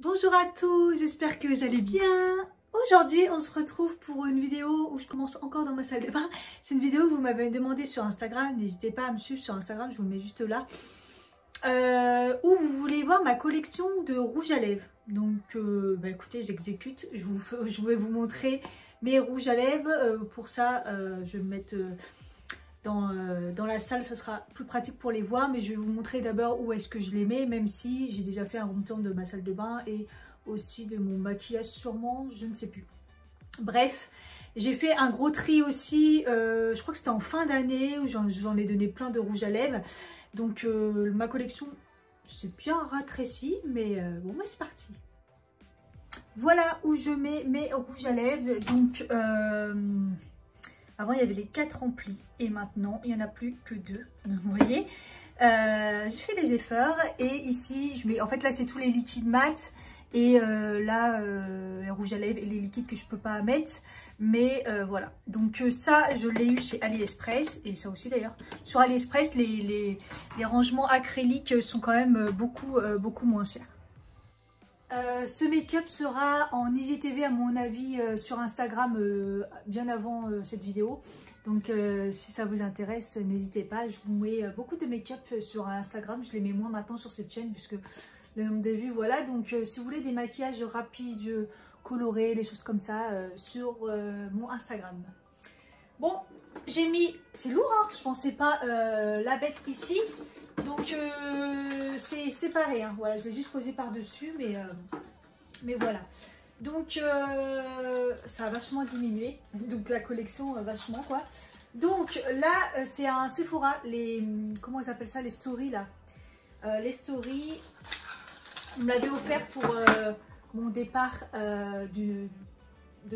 Bonjour à tous, j'espère que vous allez bien. Aujourd'hui, on se retrouve pour une vidéo où je commence encore dans ma salle de bain. C'est une vidéo que vous m'avez demandé sur Instagram. N'hésitez pas à me suivre sur Instagram, je vous le mets juste là. Où vous voulez voir ma collection de rouge à lèvres. Donc, écoutez, j'exécute. Je vais vous montrer mes rouges à lèvres. Pour ça, je vais me mettre dans la salle, ça sera plus pratique pour les voir, mais je vais vous montrer d'abord où est-ce que je les mets, même si j'ai déjà fait un room tour de ma salle de bain et aussi de mon maquillage sûrement, je ne sais plus. Bref, j'ai fait un gros tri aussi, je crois que c'était en fin d'année où j'en ai donné plein de rouges à lèvres. Donc ma collection s'est bien ratrécie, mais bon, c'est parti. Voilà où je mets mes rouges à lèvres. Donc avant, il y avait les 4 remplis et maintenant, il n'y en a plus que 2. Donc, vous voyez, j'ai fait les efforts et ici, je mets. En fait, là, c'est tous les liquides mat et là, les rouges à lèvres et les liquides que je ne peux pas mettre. Mais voilà. Donc, ça, je l'ai eu chez AliExpress et ça aussi d'ailleurs. Sur AliExpress, les rangements acryliques sont quand même beaucoup moins chers. Ce make-up sera en IGTV à mon avis sur Instagram bien avant cette vidéo. Donc si ça vous intéresse, n'hésitez pas. Je vous mets beaucoup de make-up sur Instagram. Je les mets moins maintenant sur cette chaîne puisque le nombre de vues, voilà. Donc si vous voulez des maquillages rapides, colorés, des choses comme ça sur mon Instagram. Bon, j'ai mis, c'est lourd hein, je pensais pas la bête ici. Donc c'est séparé, hein. Voilà, je l'ai juste posé par-dessus, mais voilà. Donc ça a vachement diminué, donc la collection vachement quoi. Donc là c'est un Sephora, comment ils appellent ça, les stories là. Les stories, on me l'avait offert pour mon départ de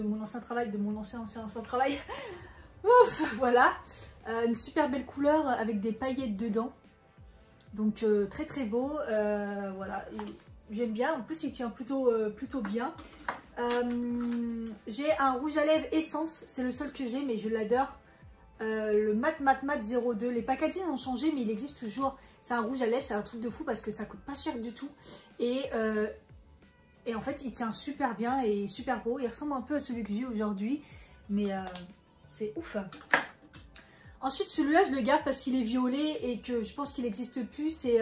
mon ancien travail, de mon ancien travail. Ouf, voilà, une super belle couleur avec des paillettes dedans. Donc très très beau, voilà, j'aime bien, en plus il tient plutôt bien. J'ai un rouge à lèvres Essence, c'est le seul que j'ai mais je l'adore. Le Mat 02, les packaging ont changé mais il existe toujours. C'est un rouge à lèvres, c'est un truc de fou parce que ça coûte pas cher du tout. Et en fait il tient super bien et super beau, il ressemble un peu à celui que j'ai aujourd'hui. Mais c'est ouf. Ensuite, celui-là, je le garde parce qu'il est violet et que je pense qu'il n'existe plus. C'est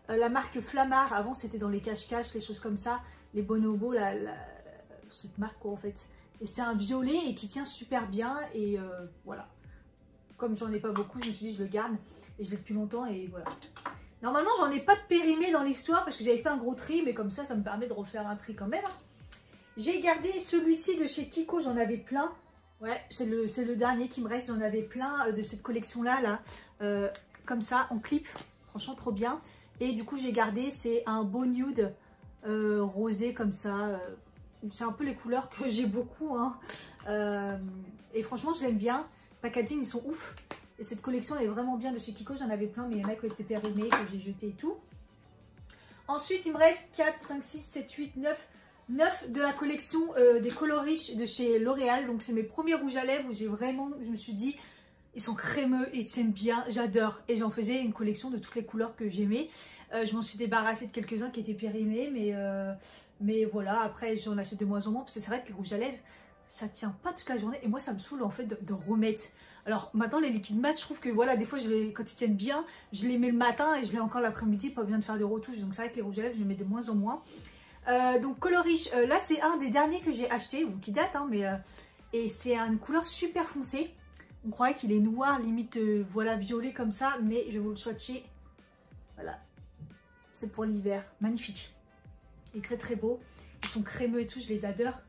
la marque Flammar. Avant, c'était dans les cache-cache, les choses comme ça. Les bonobos, cette marque, quoi, en fait. Et c'est un violet et qui tient super bien. Et voilà. Comme j'en ai pas beaucoup, je me suis dit, je le garde. Et je l'ai depuis longtemps et voilà. Normalement, j'en ai pas de périmé dans l'histoire parce que j'avais fait un gros tri. Mais comme ça me permet de refaire un tri quand même. J'ai gardé celui-ci de chez Kiko. J'en avais plein. Ouais, c'est le dernier qui me reste. J'en avais plein de cette collection-là, comme ça, en clip. Franchement, trop bien. Et du coup, j'ai gardé, c'est un beau nude rosé comme ça. C'est un peu les couleurs que j'ai beaucoup. Hein. Et franchement, je l'aime bien. Packaging, ils sont ouf. Et cette collection, elle est vraiment bien de chez Kiko. J'en avais plein, mais il y en a qui étaient périmés, que j'ai jeté et tout. Ensuite, il me reste 4, 5, 6, 7, 8, 9 de la collection des Colorish de chez L'Oréal. Donc c'est mes premiers rouges à lèvres où je me suis dit ils sont crémeux et ils tiennent bien, j'adore. Et j'en faisais une collection de toutes les couleurs que j'aimais. Je m'en suis débarrassée de quelques-uns qui étaient périmés, mais voilà, après j'en achète de moins en moins parce que c'est vrai que les rouges à lèvres ça tient pas toute la journée et moi ça me saoule en fait de remettre. Alors maintenant les liquides mat, je trouve que voilà, des fois quand ils tiennent bien, je les mets le matin et je les encore l'après-midi, pas besoin de faire de retouches. Donc c'est vrai que les rouges à lèvres je les mets de moins en moins. Donc Colorish, là c'est un des derniers que j'ai acheté, bon, qui date, hein, et c'est une couleur super foncée. On croirait qu'il est noir, limite voilà violet comme ça, mais je vais vous le swatcher. Voilà, c'est pour l'hiver, magnifique. Il est très très beau, ils sont crémeux et tout, je les adore.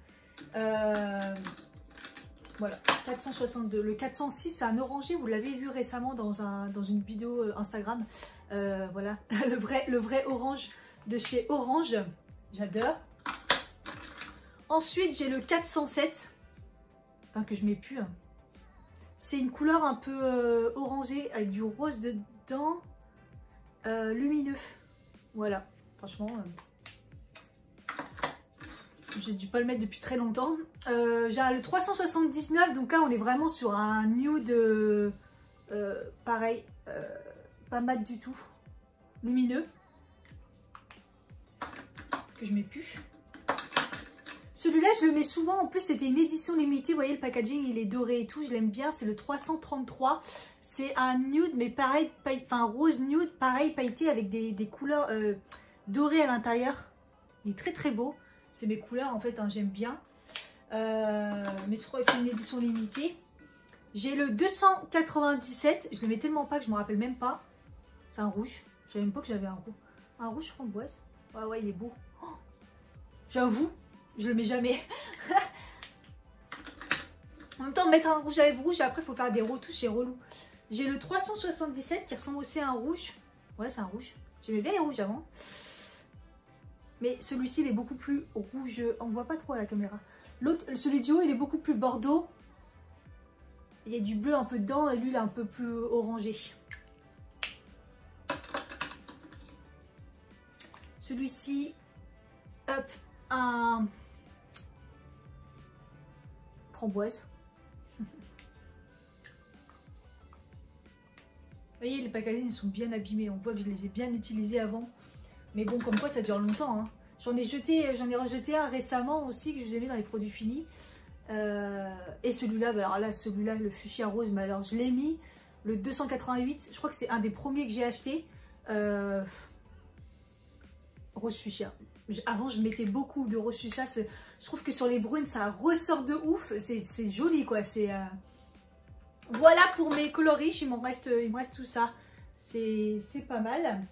Voilà, 462. Le 406 c'est un orangé, vous l'avez vu récemment dans une vidéo Instagram. Voilà, le vrai orange de chez Orange. J'adore. Ensuite, j'ai le 407. Enfin, que je mets plus. Hein. C'est une couleur un peu orangée avec du rose dedans. Lumineux. Voilà. Franchement, j'ai dû pas le mettre depuis très longtemps. J'ai le 379. Donc là, on est vraiment sur un nude pareil. Pas mat du tout. Lumineux. que je mets plus. Celui-là, je le mets souvent. En plus, c'était une édition limitée. Vous voyez, le packaging, il est doré et tout. Je l'aime bien. C'est le 333. C'est un nude, mais pareil, enfin rose nude, pareil, pailleté avec des couleurs dorées à l'intérieur. Il est très très beau. C'est mes couleurs en fait, hein, j'aime bien. Mais je crois que c'est une édition limitée. J'ai le 297. Je le mets tellement pas que je me rappelle même pas. C'est un rouge. Je savais même pas que j'avais un rouge framboise. Ouais, ouais, il est beau. Oh, j'avoue, je le mets jamais. En même temps, mettre un rouge à lèvres rouge, après, il faut faire des retouches, c'est relou. J'ai le 377 qui ressemble aussi à un rouge. Ouais, c'est un rouge. J'aimais bien les rouges avant. Mais celui-ci, il est beaucoup plus rouge. On ne voit pas trop à la caméra. L'autre, celui du haut, il est beaucoup plus bordeaux. Il y a du bleu un peu dedans et lui, il est un peu plus orangé. Celui-ci, hop, un framboise. Vous voyez, les packaging sont bien abîmés. On voit que je les ai bien utilisés avant. Mais bon, comme quoi, ça dure longtemps. Hein. J'en ai rejeté un récemment aussi que je vous ai mis dans les produits finis. Et celui-là, alors là, celui-là, le fuchsia rose, mais alors je l'ai mis. Le 288, je crois que c'est un des premiers que j'ai acheté. Rose fuchsia. Avant, je mettais beaucoup de rose fuchsia. Je trouve que sur les brunes, ça ressort de ouf. C'est joli, quoi. Voilà pour mes coloris. Il me reste tout ça. C'est pas mal.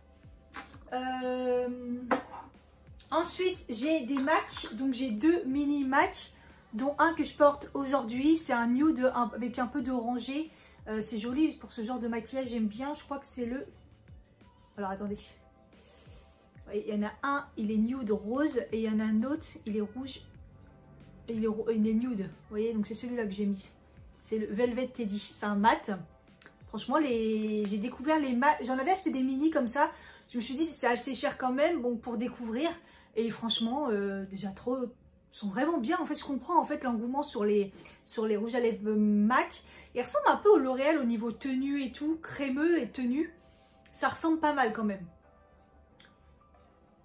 Ensuite, j'ai des MAC. Donc, j'ai 2 mini MAC, dont un que je porte aujourd'hui. C'est un nude avec un peu d'orangé. C'est joli pour ce genre de maquillage. J'aime bien. Je crois que c'est le... Alors, attendez. Il y en a un, il est nude rose. Et il y en a un autre, il est rouge. Et il est nude. Vous voyez, donc c'est celui-là que j'ai mis. C'est le Velvet Teddy. C'est un mat. Franchement, j'ai découvert les mat. J'en avais acheté des mini comme ça. Je me suis dit, c'est assez cher quand même, bon, pour découvrir. Et franchement, déjà trop, sont vraiment bien. En fait, je comprends en fait l'engouement sur les rouges à lèvres MAC. Il ressemble un peu au L'Oréal au niveau tenue et tout, crémeux et tenue. Ça ressemble pas mal quand même.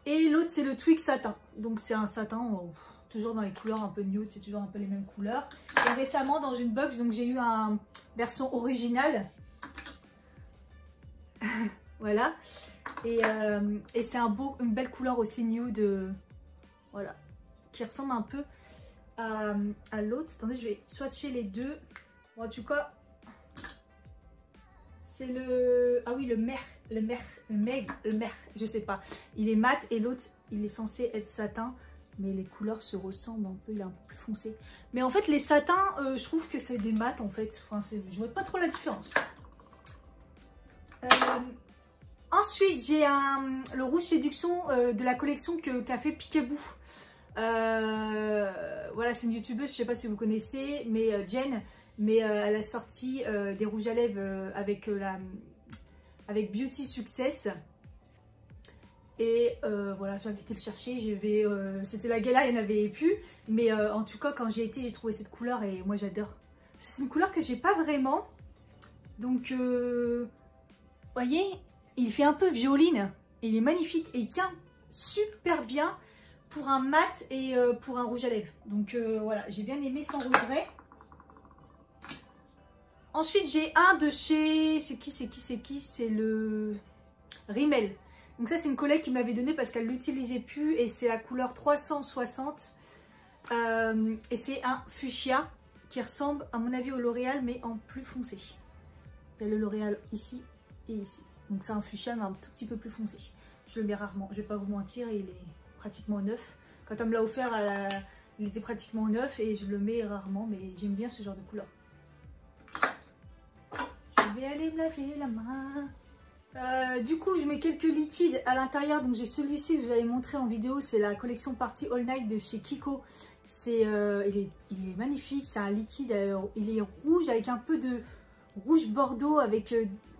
Et l'autre, c'est le Twig Satin. Donc, c'est un satin, toujours dans les couleurs un peu nude, c'est toujours un peu les mêmes couleurs. Et récemment, dans une box, donc j'ai eu une version originale. Voilà. Et c'est une belle couleur aussi nude, voilà, qui ressemble un peu à l'autre. Attendez, je vais swatcher les deux. Bon, en tout cas, c'est le... Ah oui, le mer, je sais pas. Il est mat et l'autre, il est censé être satin. Mais les couleurs se ressemblent un peu, il est un peu plus foncé. Mais en fait, les satins, je trouve que c'est des mats en fait. Enfin, je vois pas trop la différence. Ensuite, j'ai le rouge séduction de la collection qu'a fait Peekaboo. Voilà, c'est une youtubeuse, je sais pas si vous connaissez, mais Jen. Mais elle a sorti des rouges à lèvres avec Beauty Success. Et voilà, j'ai invité le chercher. C'était la gala, il n'y en avait plus. Mais en tout cas, quand j'y ai été, j'ai trouvé cette couleur et moi j'adore. C'est une couleur que j'ai pas vraiment. Donc, vous voyez, il fait un peu violine. Il est magnifique et il tient super bien pour un mat et pour un rouge à lèvres. Donc voilà, j'ai bien aimé sans regret. Ensuite, j'ai un de chez... C'est qui? C'est le Rimmel. Donc ça, c'est une collègue qui m'avait donné parce qu'elle ne l'utilisait plus. Et c'est la couleur 360. Et c'est un fuchsia qui ressemble, à mon avis, au L'Oréal, mais en plus foncé. Il y a le L'Oréal ici et ici. Donc c'est un fuchsia, mais un tout petit peu plus foncé. Je le mets rarement, je ne vais pas vous mentir, il est pratiquement neuf. Quand elle me l'a offert, il était pratiquement neuf et je le mets rarement, mais j'aime bien ce genre de couleur. Je vais aller me laver la main. Du coup, je mets quelques liquides à l'intérieur. Donc, j'ai celui-ci que je vous avais montré en vidéo. C'est la collection Party All Night de chez Kiko. Il est magnifique. C'est un liquide. Il est rouge avec un peu de rouge bordeaux avec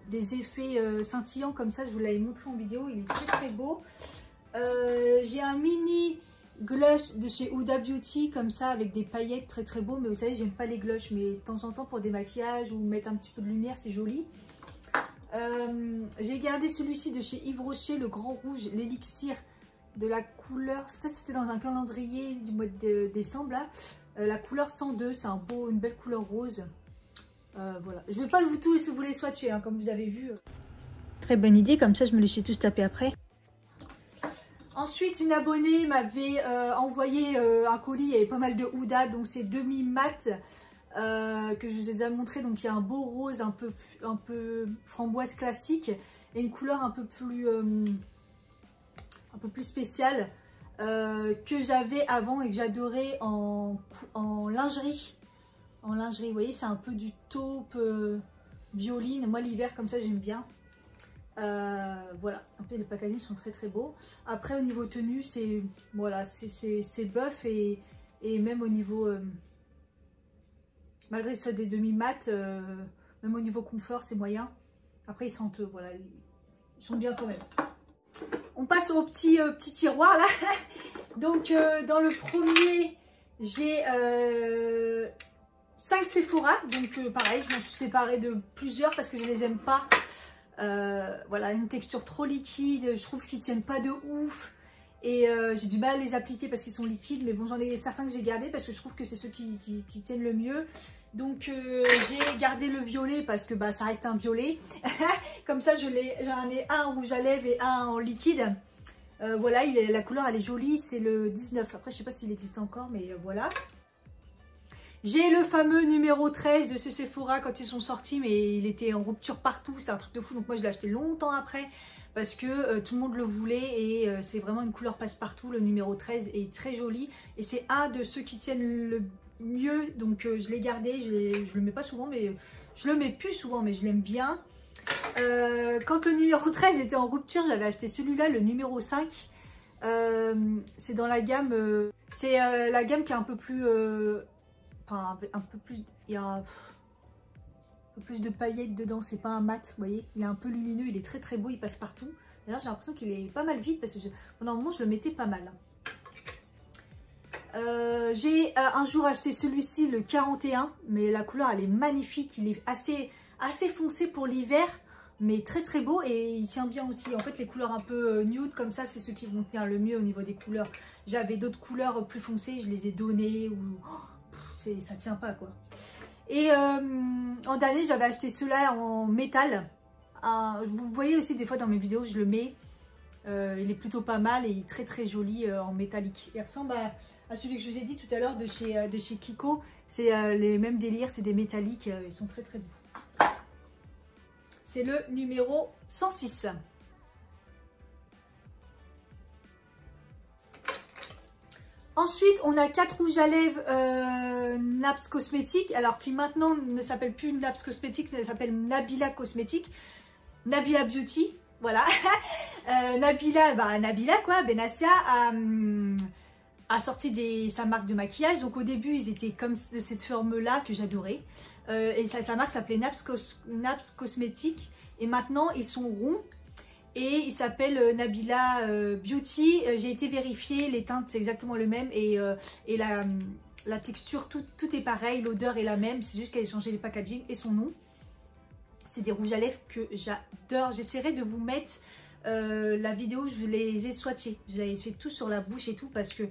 des effets scintillants comme ça. Je vous l'avais montré en vidéo. Il est très très beau. J'ai un mini glush de chez Huda Beauty comme ça avec des paillettes très très beau. Mais vous savez, j'aime pas les glushs. Mais de temps en temps pour des maquillages ou mettre un petit peu de lumière, c'est joli. J'ai gardé celui-ci de chez Yves Rocher, le grand rouge, l'élixir de la couleur, c'était dans un calendrier du mois de décembre là. La couleur 102, c'est une belle couleur rose. Voilà, je vais pas vous les swatcher hein, comme vous avez vu. Très bonne idée, comme ça je me les suis tous tapés après. Ensuite, une abonnée m'avait envoyé un colis, il y avait pas mal de Huda, donc c'est demi-mat que je vous ai déjà montré. Donc il y a un beau rose un peu framboise classique et une couleur un peu plus spéciale que j'avais avant et que j'adorais en lingerie. En lingerie, vous voyez, c'est un peu du taupe violine. Moi l'hiver comme ça j'aime bien. Voilà, un peu les packaging sont très très beaux. Après au niveau tenue, c'est voilà, c'est buff et même au niveau malgré ça des demi-mat, même au niveau confort c'est moyen. Après ils sentent voilà, ils sont bien quand même. On passe au petit tiroir là. Donc dans le premier j'ai 5 Sephora, donc pareil je m'en suis séparée de plusieurs parce que je les aime pas. Voilà, une texture trop liquide, je trouve qu'ils tiennent pas de ouf et j'ai du mal à les appliquer parce qu'ils sont liquides, mais bon j'en ai certains que j'ai gardés parce que je trouve que c'est ceux qui tiennent le mieux. Donc j'ai gardé le violet parce que bah, ça reste un violet. Comme ça j'en ai un en rouge à lèvres et un en liquide. Voilà, la couleur elle est jolie, c'est le 19. Après je sais pas s'il existe encore, mais voilà. J'ai le fameux numéro 13 de ces Sephora quand ils sont sortis, mais il était en rupture partout, c'est un truc de fou. Donc moi je l'ai acheté longtemps après parce que tout le monde le voulait et c'est vraiment une couleur passe-partout. Le numéro 13 est très joli et c'est un de ceux qui tiennent le mieux. Donc je l'ai gardé, je le mets pas souvent, mais je le mets plus souvent, mais je l'aime bien. Quand le numéro 13 était en rupture, j'avais acheté celui-là, le numéro 5. C'est dans la gamme, c'est la gamme qui est un peu plus... Enfin, un peu plus, il y a un peu plus de paillettes dedans, c'est pas un mat, vous voyez, il est un peu lumineux, il est très très beau, il passe partout. D'ailleurs j'ai l'impression qu'il est pas mal vide parce que pendant un moment je le mettais pas mal. J'ai un jour acheté celui-ci, le 41, mais la couleur elle est magnifique, il est assez foncé pour l'hiver, mais très très beau et il tient bien aussi. En fait les couleurs un peu nude comme ça, c'est ceux qui vont tenir le mieux au niveau des couleurs. J'avais d'autres couleurs plus foncées, je les ai données ou... ça tient pas quoi. Et en dernier j'avais acheté ceux-là en métal. Vous voyez aussi des fois dans mes vidéos je le mets. Il est plutôt pas mal et il est très très joli en métallique. Il ressemble à celui que je vous ai dit tout à l'heure de chez Kiko. C'est les mêmes délires, c'est des métalliques. Ils sont très très beaux. C'est le numéro 106. Ensuite, on a 4 rouges à lèvres Naps Cosmétiques, alors qui maintenant ne s'appelle plus Naps Cosmétiques, ça s'appelle Nabila Cosmétiques, Nabila Beauty, voilà. Nabila quoi, Benassia a sorti sa marque de maquillage. Donc au début, ils étaient comme de cette forme-là que j'adorais. Et sa marque s'appelait Naps Cosmétiques. Et maintenant, ils sont ronds. Et il s'appelle Nabila Beauty. J'ai été vérifier, les teintes c'est exactement le même et la texture, tout est pareil, l'odeur est la même, c'est juste qu'elle a changé les packaging et son nom. C'est des rouges à lèvres que j'adore. J'essaierai de vous mettre la vidéo où je les ai swatchés. Je les ai fait tous sur la bouche et tout parce que,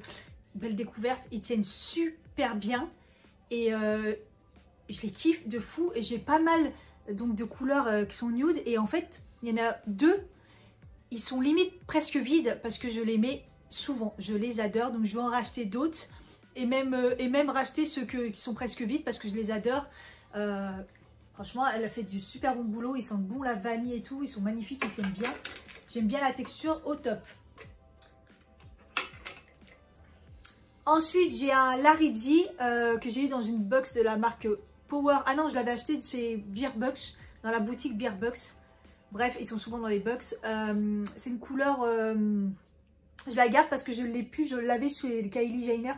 belle découverte, ils tiennent super bien et je les kiffe de fou. Et j'ai pas mal donc de couleurs qui sont nude et en fait, il y en a deux. Ils sont limite presque vides parce que je les mets souvent. Je les adore. Donc je vais en racheter d'autres. Et même racheter ceux qui sont presque vides parce que je les adore. Franchement, elle a fait du super bon boulot. Ils sentent bon la vanille et tout. Ils sont magnifiques. Ils tiennent bien. J'aime bien la texture au top. Ensuite, j'ai un Laridzi que j'ai eu dans une box de la marque Power. Ah non, je l'avais acheté de chez Beerbox. Dans la boutique Beerbox. Bref, ils sont souvent dans les box. C'est une couleur... je la garde parce que je l'ai plus. Je l'avais chez les Kylie Jenner.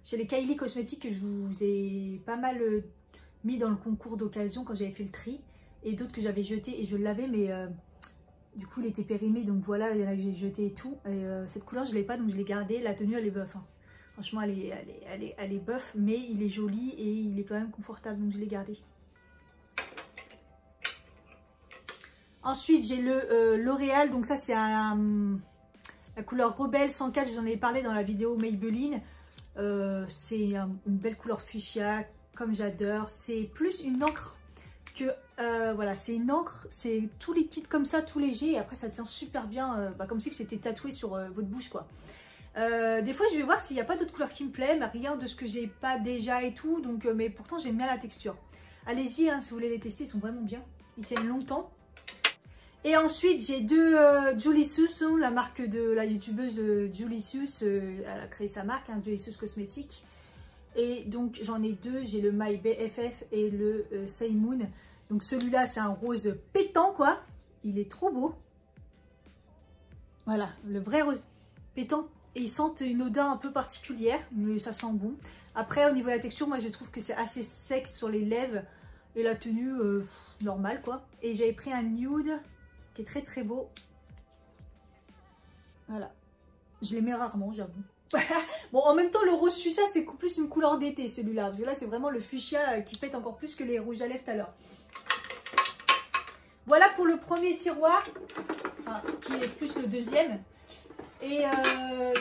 Chez les Kylie Cosmétiques que je vous ai pas mal mis dans le concours d'occasion quand j'avais fait le tri. Et d'autres que j'avais jetés et je l'avais mais du coup il était périmé. Donc voilà, il y en a que j'ai jeté et tout. Et cette couleur je ne l'ai pas donc je l'ai gardée. La tenue elle est buff. Hein. Franchement elle est buff mais il est joli et il est quand même confortable donc je l'ai gardé. Ensuite j'ai le L'Oréal, donc ça c'est un La couleur Rebelle 104, je vous en ai parlé dans la vidéo Maybelline. C'est une belle couleur fuchsia, comme j'adore. C'est plus une encre que... voilà, c'est une encre, c'est tout liquide comme ça, tout léger. Et après, ça tient super bien, comme si c'était tatoué sur votre bouche, quoi. Des fois, je vais voir s'il n'y a pas d'autres couleurs qui me plaisent, mais rien de ce que j'ai pas déjà et tout. Donc, mais pourtant, j'aime bien la texture. Allez-y, hein, si vous voulez les tester, ils sont vraiment bien. Ils tiennent longtemps. Et ensuite, j'ai deux Julie Sus, la marque de la youtubeuse Julie Sus. Elle a créé sa marque, hein, Julie Sus Cosmétiques. Et donc, j'en ai deux. J'ai le My BFF et le Say Moon. Donc, celui-là, c'est un rose pétant, quoi. Il est trop beau. Voilà, le vrai rose pétant. Et ils sentent une odeur un peu particulière, mais ça sent bon. Après, au niveau de la texture, moi, je trouve que c'est assez sec sur les lèvres. Et la tenue, normale, quoi. Et j'avais pris un nude qui est très très beau. Voilà. Je les mets rarement, j'avoue. Bon, en même temps, le rose fuchsia, c'est plus une couleur d'été, celui-là. Parce que là, c'est vraiment le fuchsia qui pète encore plus que les rouges à lèvres tout à l'heure. Voilà pour le premier tiroir. Enfin, qui est plus le deuxième. Et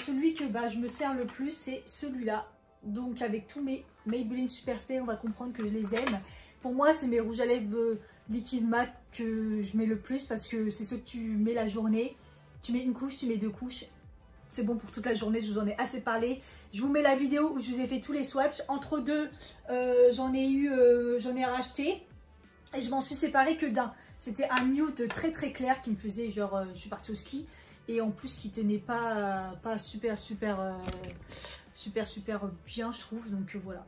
celui que je me sers le plus, c'est celui-là. Donc, avec tous mes Maybelline Superstay, on va comprendre que je les aime. Pour moi, c'est mes rouges à lèvres liquide mat que je mets le plus parce que c'est ceux que tu mets la journée. Tu mets une couche, tu mets deux couches. C'est bon pour toute la journée, je vous en ai assez parlé. Je vous mets la vidéo où je vous ai fait tous les swatchs. Entre deux, j'en ai racheté. Et je m'en suis séparée que d'un. C'était un nude très très clair qui me faisait genre, je suis partie au ski. Et en plus qui tenait pas super bien, je trouve. Donc voilà.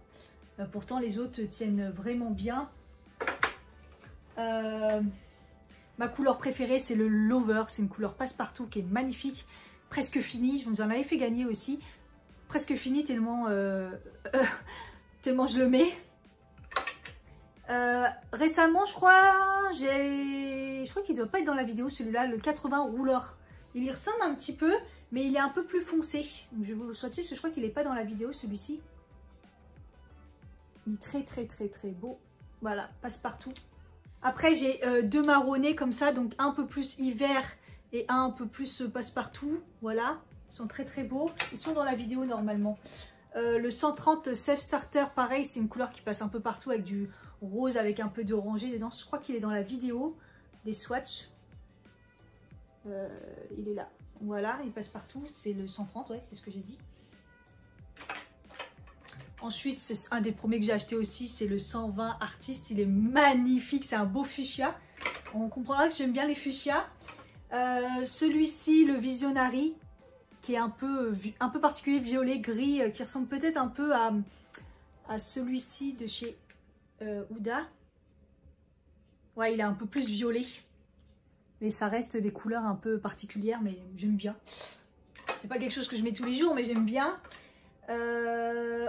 Pourtant les autres tiennent vraiment bien. Ma couleur préférée c'est le Lover. C'est une couleur passe-partout qui est magnifique. Presque finie. Je vous en avais fait gagner aussi. Presque finie tellement, tellement je le mets. Récemment je crois qu'il doit pas être dans la vidéo celui-là. Le 80 rouleur. Il y ressemble un petit peu, mais il est un peu plus foncé. Donc, je vais vous le swatcher parce que je crois qu'il n'est pas dans la vidéo, celui-ci. Il est très, très, très, très beau. Voilà, passe partout. Après, j'ai deux marronnés comme ça, donc un peu plus hiver et un peu plus passe-partout. Voilà, ils sont très, très beaux. Ils sont dans la vidéo normalement. Le 130 Self Starter, pareil, c'est une couleur qui passe un peu partout avec du rose, avec un peu d'orangé dedans. Je crois qu'il est dans la vidéo des swatchs. Il est là, voilà, il passe partout, c'est le 130, ouais, c'est ce que j'ai dit. Ensuite, c'est un des premiers que j'ai acheté aussi, c'est le 120 Artiste, il est magnifique, c'est un beau fuchsia. On comprendra que j'aime bien les fuchsias. Celui-ci, le Visionary, qui est un peu particulier, violet, gris, qui ressemble peut-être un peu à celui-ci de chez Huda. Ouais, il est un peu plus violet. Mais ça reste des couleurs un peu particulières, mais j'aime bien. C'est pas quelque chose que je mets tous les jours, mais j'aime bien.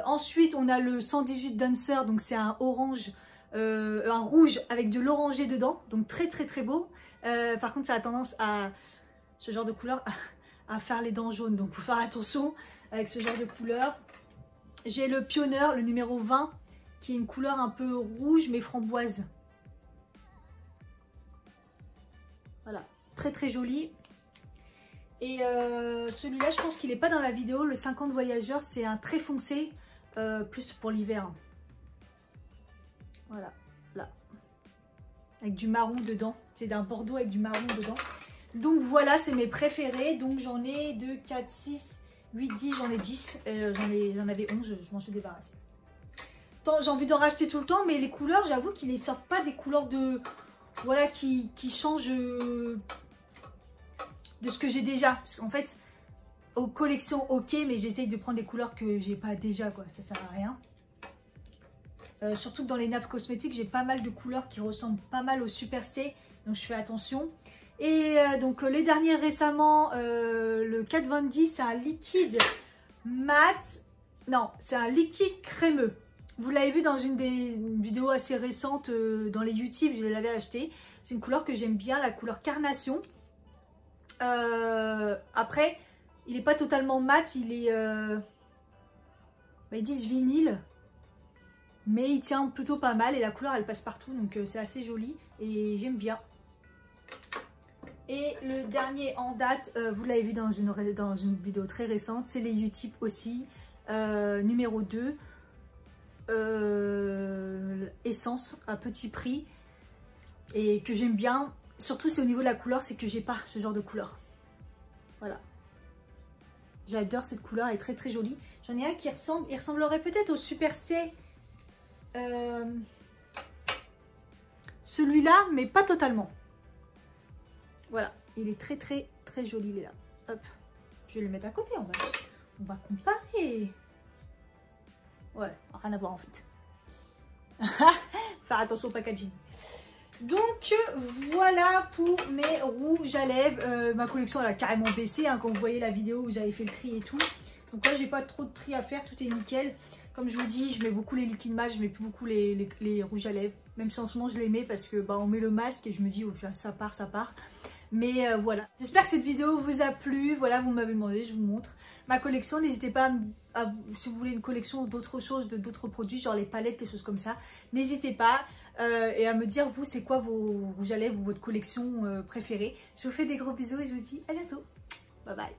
Ensuite, on a le 118 Dancer, donc c'est un orange, un rouge avec de l'orangé dedans, donc très très très beau. Par contre, ça a tendance à, ce genre de couleur, à faire les dents jaunes, donc faut faire attention avec ce genre de couleur. J'ai le Pionnier, le numéro 20, qui est une couleur un peu rouge mais framboise. Voilà, très très joli. Et celui-là, je pense qu'il n'est pas dans la vidéo. Le 50 Voyageurs, c'est un très foncé, plus pour l'hiver. Voilà, là. Avec du marron dedans. C'est d'un bordeaux avec du marron dedans. Donc voilà, c'est mes préférés. Donc j'en ai 2, 4, 6, 8, 10. J'en ai 10. J'en avais 11, je m'en suis débarrassée. J'ai envie d'en racheter tout le temps, mais les couleurs, j'avoue qu'ils ne sortent pas des couleurs de... Voilà, qui changent de ce que j'ai déjà. Parce qu'en fait, aux collections, ok, mais j'essaye de prendre des couleurs que j'ai pas déjà, quoi. Ça sert à rien. Surtout que dans les nappes cosmétiques, j'ai pas mal de couleurs qui ressemblent pas mal au Superstay. Donc je fais attention. Et donc les derniers récemment, le Kat Von D, c'est un liquide mat. Non, c'est un liquide crémeux. Vous l'avez vu dans une des vidéos assez récentes dans les YouTube, je l'avais acheté. C'est une couleur que j'aime bien, la couleur Carnation. Après, il n'est pas totalement mat, il est... ils disent vinyle. Mais il tient plutôt pas mal et la couleur elle passe partout, donc c'est assez joli et j'aime bien. Et le dernier en date, vous l'avez vu dans une vidéo très récente, c'est les Utip aussi, numéro 2, essence à petit prix et que j'aime bien. Surtout c'est au niveau de la couleur, c'est que j'ai pas ce genre de couleur. Voilà. J'adore cette couleur, elle est très très jolie. J'en ai un qui ressemblerait peut-être au Super C. Celui-là, mais pas totalement. Voilà, il est très très très joli, il est là. Hop, je vais le mettre à côté, on va comparer. Ouais, rien à voir en fait. Faire attention au packaging. Donc voilà pour mes rouges à lèvres. Ma collection elle a carrément baissé, hein, quand vous voyez la vidéo où j'avais fait le tri et tout. Donc là j'ai pas trop de tri à faire, tout est nickel. Comme je vous dis, je mets beaucoup les liquid match, je mets plus beaucoup les rouges à lèvres. Même si en ce moment je les mets parce que bah, on met le masque et je me dis oh, ça part, ça part. Mais voilà, j'espère que cette vidéo vous a plu. Voilà, vous m'avez demandé, je vous montre ma collection. N'hésitez pas si vous voulez une collection d'autres choses, d'autres produits, genre les palettes, des choses comme ça. N'hésitez pas et à me dire vous c'est quoi vos rouges à lèvres ou votre collection préférée. Je vous fais des gros bisous et je vous dis à bientôt. Bye bye.